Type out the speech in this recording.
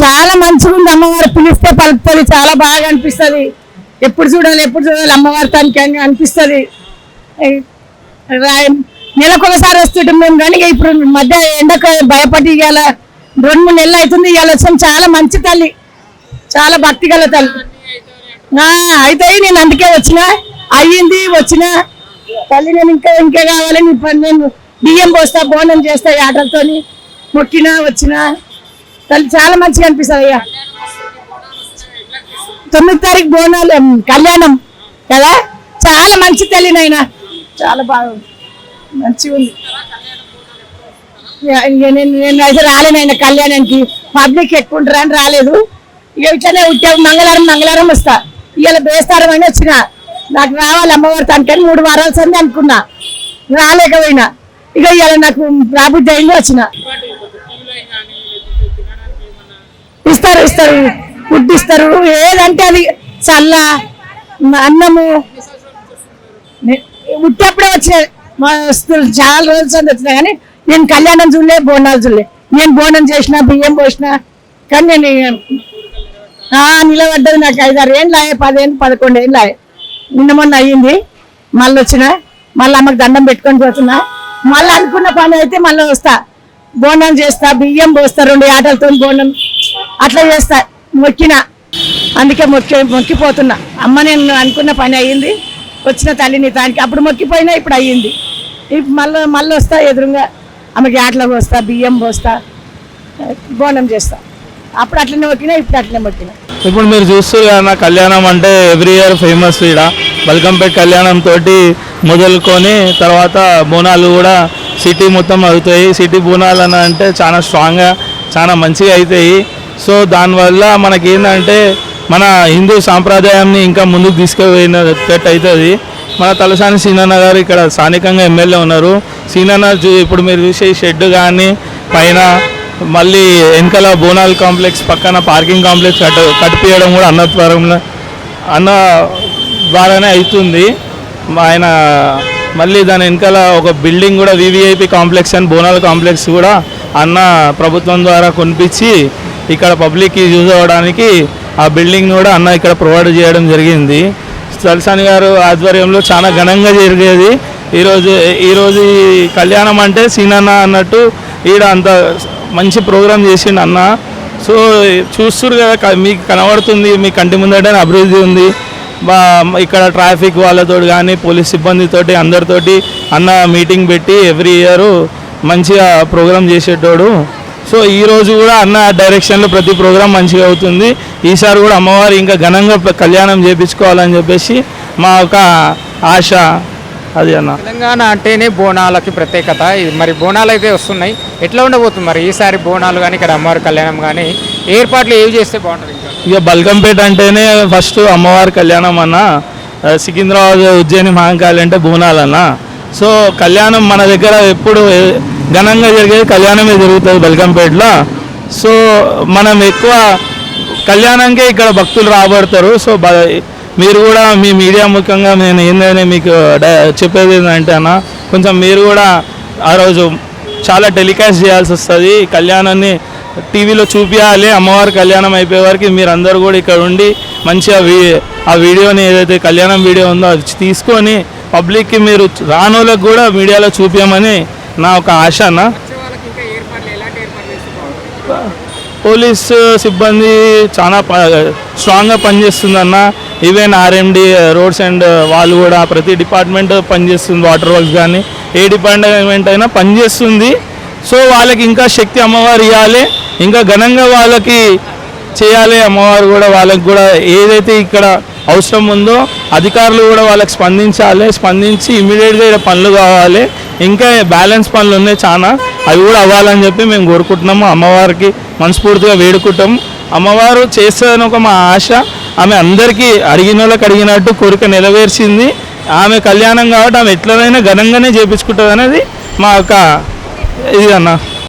చాలా మంచిగా ఉంది. అమ్మవారు పిలిస్తే పలుకుతుంది, చాలా బాగా అనిపిస్తుంది. ఎప్పుడు చూడాలి అమ్మవారి తనకి అనిపిస్తుంది. నెలకొకసారి వస్తుంటాం మేము, కానీ ఇప్పుడు మధ్య ఎండకు భయపడి ఇవాళ 2-3 నెలలు అవుతుంది. ఇవాళ వచ్చాం. చాలా మంచి తల్లి, చాలా భక్తి గల తల్లి. అయితే నేను అందుకే వచ్చిన వచ్చిన తల్లి. నేను ఇంకా కావాలి, నేను బియ్యం పోస్తా, బోనం చేస్తా, ఆటలతో మొక్కినా వచ్చిన తల్లి చాలా మంచిగా అనిపిస్తుంది. అయ్యా 9వ తారీఖు బోనాలు కళ్యాణం కదా, చాలా మంచి తల్లి నాయన, చాలా బాగుంది, మంచిగా ఉంది. నేను అయితే రాలేనైనా కళ్యాణానికి, పబ్లిక్ ఎక్కువ ఉంటారా అని రాలేదు. ఇక ఇట్లనే మంగళవారం వస్తా. ఇవాళ బేస్తారం అని వచ్చిన, నాకు రావాలి అమ్మవారి తనకని 3 వారాల సంది అనుకున్నా, రాలేకపోయినా. ఇక ఇవాళ నాకు ప్రాబుద్ధి అయింది, వచ్చిన. ఇస్తారు ఫుడ్ ఇస్తారు, ఏదంటే అది చల్ల అన్నము. ఉట్టప్పుడే వచ్చినాయి, చాలా రోజుల సంది వచ్చినా, కానీ నేను కళ్యాణం చూడలే, బోనాలు చూడలే. నేను బోనం చేసిన, బియ్యం పోసిన, కానీ నేను నిలబడ్డది. నాకు 5-6 ఏళ్ళు అయ్యాయి, 10 ఏళ్ళు 11 ఏళ్ళు అయ్యాయి. నిన్న మొన్న అయ్యింది. మళ్ళీ వచ్చిన, మళ్ళీ అమ్మకి దండం పెట్టుకొని పోతున్నా. మళ్ళీ అనుకున్న పని అయితే మళ్ళీ వస్తా, బోనం చేస్తా, బియ్యం పోస్తా, 2 ఆటలతో బోనం అట్లా చేస్తా. మొక్కిన, అందుకే మొక్కిపోతున్నా. అమ్మ నేను అనుకున్న పని అయ్యింది, వచ్చిన తల్లిని తానికి. అప్పుడు మొక్కిపోయినా ఇప్పుడు అయ్యింది. ఇప్పుడు మళ్ళీ వస్తా, ఎదురుగా ఆమెకి ఆటలకు వస్తా, బియ్యం పోస్తా, బోనం చేస్తా. అప్పుడు అట్లనే మొక్కినా, ఇప్పుడు అట్లనే మొక్కినా. ఇప్పుడు మీరు చూస్తారు కదా, కళ్యాణం అంటే ఎవ్రీ ఇయర్ ఫేమస్. ఇక్కడ బల్కంపేట కళ్యాణం తోటి మొదలుకొని తర్వాత బోనాలు కూడా సిటీ మొత్తం అవుతాయి. సిటీ బోనాలు అని అంటే చాలా స్ట్రాంగ్గా, చాలా మంచిగా అవుతాయి. సో దానివల్ల మనకి ఏంటంటే మన హిందూ సాంప్రదాయాన్ని ఇంకా ముందుకు తీసుకుపోయినట్టు అవుతుంది. మన తలసాని సీనన్న గారు ఇక్కడ స్థానికంగా ఎమ్మెల్యే ఉన్నారు. సీనన్న ఇప్పుడు మీరు చూసే షెడ్ కానీ పైన మళ్ళీ వెనకాల బోనాల్ కాంప్లెక్స్ పక్కన పార్కింగ్ కాంప్లెక్స్ కట్టిపియడం కూడా అన్న ద్వారానే అవుతుంది. ఆయన మళ్ళీ దాని వెనకాల ఒక బిల్డింగ్ కూడా వివిఐపి కాంప్లెక్స్ అని బోనాల్ కాంప్లెక్స్ కూడా అన్న ప్రభుత్వం ద్వారా కొనిపించి ఇక్కడ పబ్లిక్కి యూజ్ అవ్వడానికి ఆ బిల్డింగ్ కూడా అన్న ఇక్కడ ప్రొవైడ్ చేయడం జరిగింది. తలసాని గారు ఆధ్వర్యంలో చాలా ఘనంగా జరిగేది. ఈరోజు ఈ కళ్యాణం అంటే సీనన్న అన్నట్టు ఈడ అంత మంచి ప్రోగ్రాం చేసిండు అన్న. సో చూస్తున్నారు కదా, మీకు కనబడుతుంది, మీ కంటి ముందట అభివృద్ధి ఉంది. ఇక్కడ ట్రాఫిక్ వాళ్ళతో కానీ పోలీస్ సిబ్బందితోటి అందరితోటి అన్న మీటింగ్ పెట్టి ఎవ్రీ ఇయర్ మంచిగా ప్రోగ్రాం చేసేటోడు. సో ఈరోజు కూడా అన్న డైరెక్షన్లో ప్రతి ప్రోగ్రాం మంచిగా అవుతుంది. ఈసారి కూడా అమ్మవారు ఇంకా ఘనంగా కళ్యాణం చేయించుకోవాలని చెప్పేసి మా ఒక ఆశ. అది అన్న, తెలంగాణ అంటేనే బోనాలకి ప్రత్యేకత. మరి బోనాలు అయితే వస్తున్నాయి, ఎట్లా ఉండబోతుంది మరి ఈసారి బోనాలు కానీ ఇక్కడ అమ్మవారి కళ్యాణం కానీ ఏర్పాట్లు ఏవి చేస్తే బాగుంటుంది? ఇక బల్కంపేట అంటేనే ఫస్ట్ అమ్మవారి కళ్యాణం అన్న. సికింద్రాబాద్, ఉజ్జయిని, మహంకాళి అంటే బోనాలన్న. సో కళ్యాణం మన దగ్గర ఎప్పుడు ఘనంగా జరిగేది కళ్యాణమే జరుగుతుంది బల్కంపేటలో. సో మనం ఎక్కువ కళ్యాణంకే ఇక్కడ భక్తులు రాబడతారు. సో మీరు కూడా మీ మీడియా ముఖ్యంగా నేను ఏంటనే మీకు చెప్పేది ఏంటంటే అన్న, కొంచెం మీరు కూడా ఆ రోజు చాలా టెలికాస్ట్ చేయాల్సి వస్తుంది. కళ్యాణాన్ని టీవీలో చూపించాలి. అమ్మవారి కళ్యాణం అయిపోయే వరకు మీరు అందరూ కూడా ఇక్కడ ఉండి మంచిగా ఆ వీడియోని ఏదైతే కళ్యాణం వీడియో ఉందో అది తీసుకొని పబ్లిక్కి మీరు రానోళ్ళకి కూడా మీడియాలో చూపించమని నా ఒక ఆశ అన్న. పోలీస్ సిబ్బంది చాలా స్ట్రాంగ్గా పనిచేస్తుందన్న. ఈవెన్ ఆర్ఎండి రోడ్స్ అండ్ వాళ్ళు కూడా ప్రతి డిపార్ట్మెంట్ పనిచేస్తుంది. వాటర్ వర్క్స్ కానీ ఏ డిపార్ట్మెంట్ అయినా పనిచేస్తుంది. సో వాళ్ళకి ఇంకా శక్తి అమ్మవారు ఇవ్వాలి, ఇంకా ఘనంగా వాళ్ళకి చేయాలి. అమ్మవారు కూడా వాళ్ళకి కూడా ఏదైతే ఇక్కడ అవసరం ఉందో అధికారులు కూడా వాళ్ళకి స్పందించి ఇమీడియట్గా ఇక్కడ పనులు కావాలి. ఇంకా బ్యాలెన్స్ పనులు ఉన్నాయి చాలా, అవి కూడా అవ్వాలని చెప్పి మేము కోరుకుంటున్నాము. అమ్మవారికి మనస్ఫూర్తిగా వేడుకుంటాం. అమ్మవారు చేస్తుందని ఒక మా ఆశ. ఆమె అందరికీ అడిగిన వాళ్ళకి అడిగినట్టు కోరిక నెరవేర్చింది. ఆమె కళ్యాణం కాబట్టి ఆమె ఎట్లనైనా ఘనంగానే చేయించుకుంటుంది అనేది మా యొక్క ఇది అన్న.